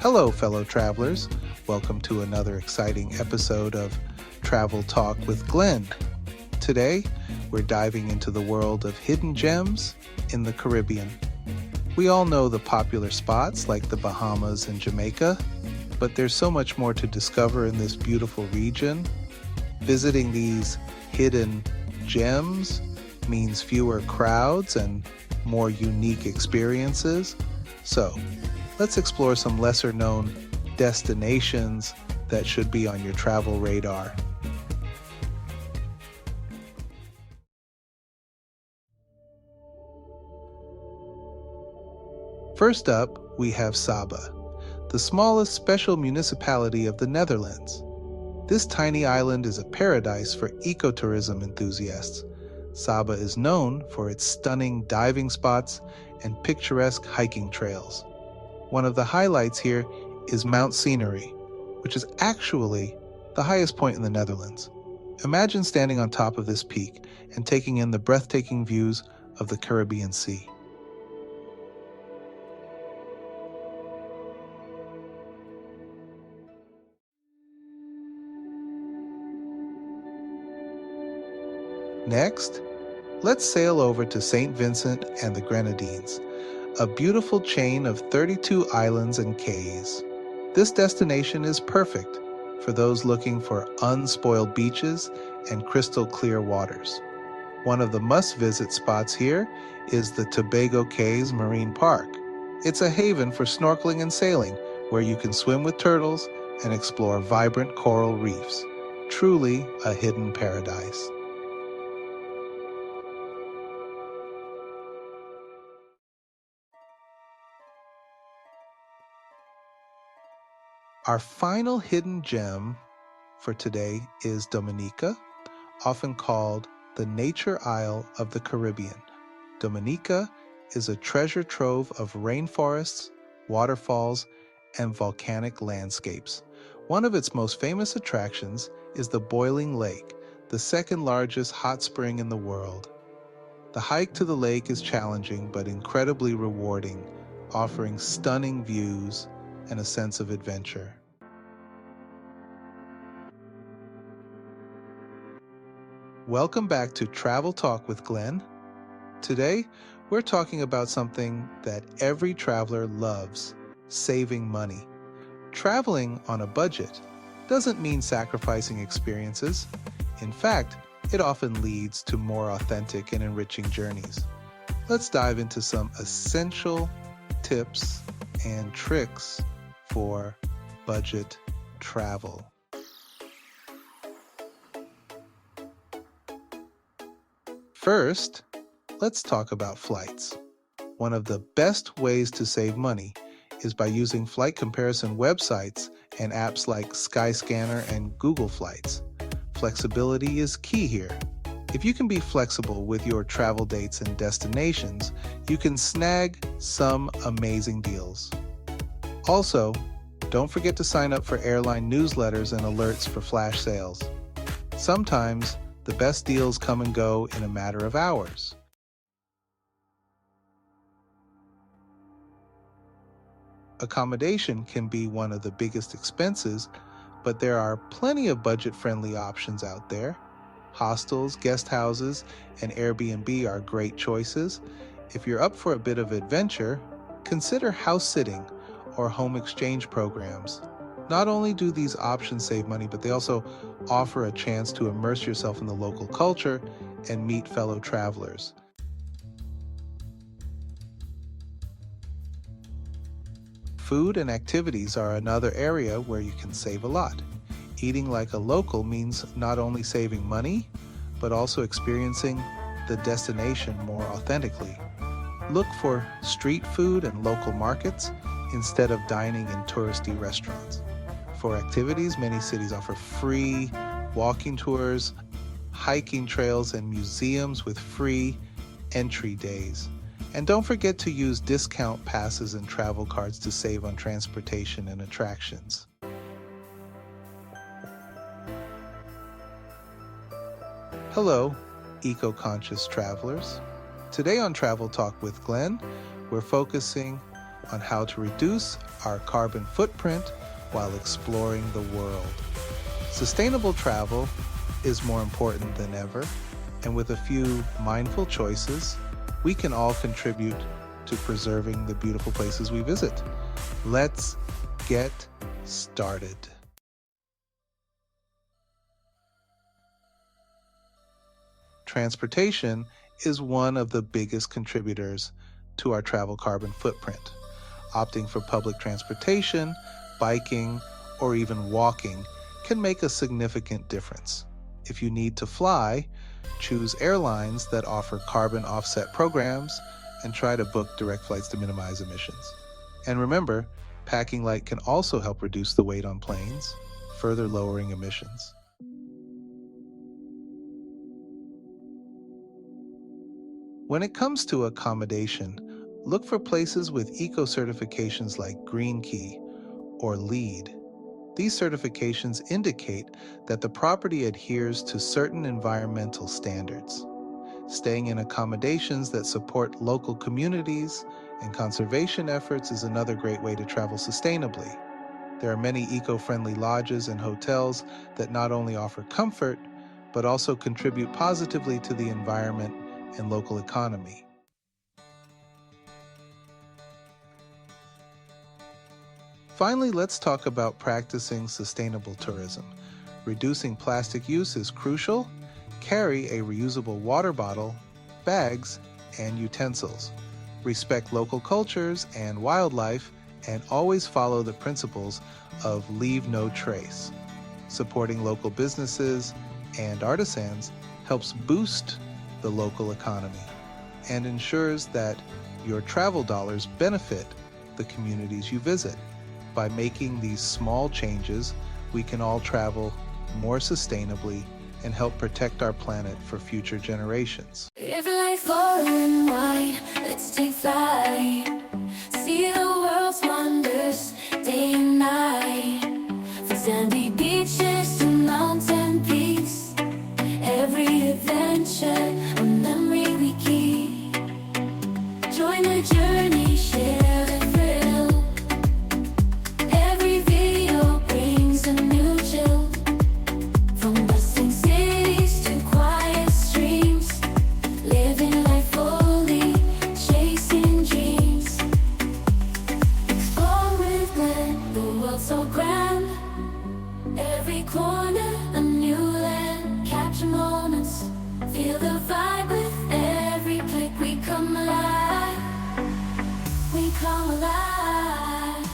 Hello, fellow travelers. Welcome to another exciting episode of Travel Talk with Glen. Today, we're diving into the world of hidden gems in the Caribbean. We all know the popular spots like the Bahamas and Jamaica, but there's so much more to discover in this beautiful region. Visiting these hidden gems means fewer crowds and more unique experiences. So, let's explore some lesser-known destinations that should be on your travel radar. First up, we have Saba, the smallest special municipality of the Netherlands. This tiny island is a paradise for ecotourism enthusiasts. Saba is known for its stunning diving spots and picturesque hiking trails. One of the highlights here is Mount Scenery, which is actually the highest point in the Netherlands. Imagine standing on top of this peak and taking in the breathtaking views of the Caribbean Sea. Next, let's sail over to Saint Vincent and the Grenadines, a beautiful chain of 32 islands and cays. This destination is perfect for those looking for unspoiled beaches and crystal clear waters. One of the must-visit spots here is the Tobago Cays Marine Park. It's a haven for snorkeling and sailing, where you can swim with turtles and explore vibrant coral reefs. Truly a hidden paradise. Our final hidden gem for today is Dominica, often called the Nature Isle of the Caribbean. Dominica is a treasure trove of rainforests, waterfalls, and volcanic landscapes. One of its most famous attractions is the Boiling Lake, the second largest hot spring in the world. The hike to the lake is challenging but incredibly rewarding, offering stunning views and a sense of adventure. Welcome back to Travel Talk with Glen. Today, we're talking about something that every traveler loves: saving money. Traveling on a budget doesn't mean sacrificing experiences. In fact, it often leads to more authentic and enriching journeys. Let's dive into some essential tips and tricks for budget travel. First, let's talk about flights. One of the best ways to save money is by using flight comparison websites and apps like Skyscanner and Google Flights. Flexibility is key here. If you can be flexible with your travel dates and destinations, you can snag some amazing deals. Also, don't forget to sign up for airline newsletters and alerts for flash sales. Sometimes, the best deals come and go in a matter of hours. Accommodation can be one of the biggest expenses, but there are plenty of budget-friendly options out there. Hostels, guest houses, and Airbnb are great choices. If you're up for a bit of adventure, consider house sitting or home exchange programs. Not only do these options save money, but they also offer a chance to immerse yourself in the local culture and meet fellow travelers. Food and activities are another area where you can save a lot. Eating like a local means not only saving money, but also experiencing the destination more authentically. Look for street food and local markets instead of dining in touristy restaurants. For activities, many cities offer free walking tours, hiking trails, and museums with free entry days. And don't forget to use discount passes and travel cards to save on transportation and attractions. Hello, eco-conscious travelers. Today on Travel Talk with Glen, we're focusing on how to reduce our carbon footprint while exploring the world. Sustainable travel is more important than ever, and with a few mindful choices, we can all contribute to preserving the beautiful places we visit. Let's get started. Transportation is one of the biggest contributors to our travel carbon footprint. Opting for public transportation, biking, or even walking can make a significant difference. If you need to fly, choose airlines that offer carbon offset programs and try to book direct flights to minimize emissions. And remember, packing light can also help reduce the weight on planes, further lowering emissions. When it comes to accommodation, look for places with eco-certifications like Green Key or LEED. These certifications indicate that the property adheres to certain environmental standards. Staying in accommodations that support local communities and conservation efforts is another great way to travel sustainably. There are many eco-friendly lodges and hotels that not only offer comfort, but also contribute positively to the environment and local economy. Finally, let's talk about practicing sustainable tourism. Reducing plastic use is crucial. Carry a reusable water bottle, bags, and utensils. Respect local cultures and wildlife, and always follow the principles of leave no trace. Supporting local businesses and artisans helps boost the local economy and ensures that your travel dollars benefit the communities you visit. By making these small changes, we can all travel more sustainably and help protect our planet for future generations. Live life far and wide, let's take flight. See the world's wonders day and night. From sandy beaches to mountain peaks, every adventure a memory we keep. Join the journey, share the thrill. Every video brings a new chill. From bustling cities to quiet streams, living life fully, chasing dreams. Explore with Glen, the world so grand. Every corner a new land. Capture moments, feel the vibe with every click. We come alive, we come alive.